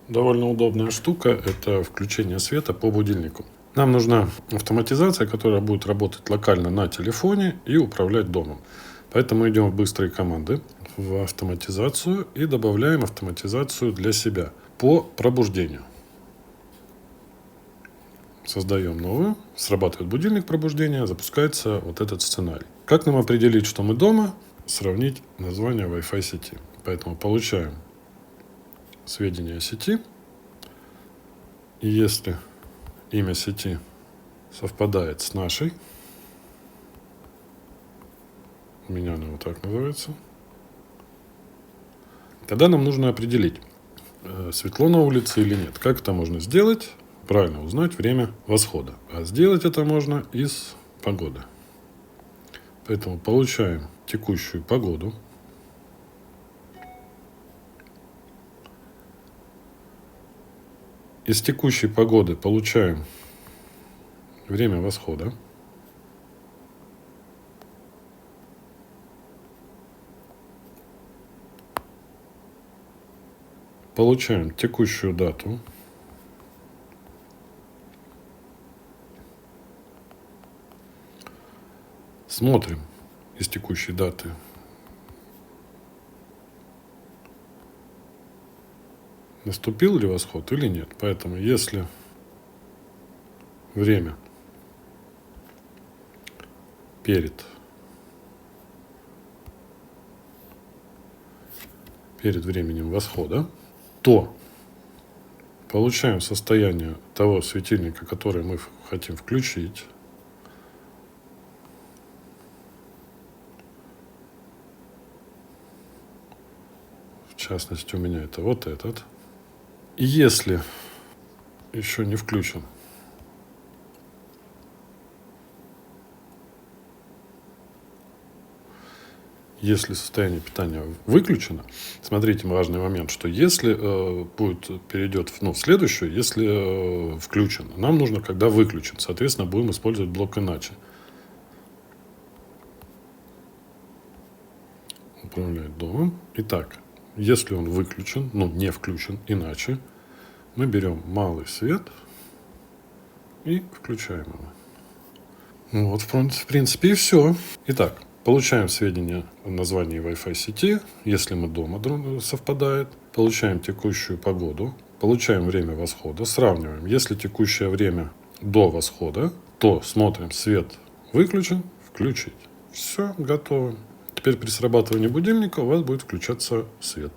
Довольно удобная штука – это включение света по будильнику. Нам нужна автоматизация, которая будет работать локально на телефоне и управлять домом. Поэтому идем в быстрые команды, в автоматизацию и добавляем автоматизацию для себя по пробуждению. Создаем новую, срабатывает будильник пробуждения, запускается вот этот сценарий. Как нам определить, что мы дома? Сравнить название Wi-Fi сети. Поэтому получаем сведения о сети. И если имя сети совпадает с нашей, у меня она вот так называется, тогда нам нужно определить, светло на улице или нет. Как это можно сделать? Правильно узнать время восхода. А сделать это можно из погоды. Поэтому получаем текущую погоду. Из текущей погоды получаем время восхода. Получаем текущую дату. Смотрим из текущей даты. Наступил ли восход или нет. Поэтому если время перед временем восхода, то получаем состояние того светильника, который мы хотим включить. В частности, у меня это вот этот. И если еще не включен если состояние питания выключено, смотрите, важный момент, что если перейдет в следующую, если включен, нам нужно, когда выключен. Соответственно, будем использовать блок иначе. Управлять домом. Итак, если он выключен, не включен, иначе, мы берем малый свет и включаем его. Вот, в принципе, и все. Итак, получаем сведения о названии Wi-Fi сети, если мы дома совпадает. Получаем текущую погоду, получаем время восхода, сравниваем. Если текущее время до восхода, то смотрим, свет выключен, включить. Все, готово. Теперь при срабатывании будильника у вас будет включаться свет.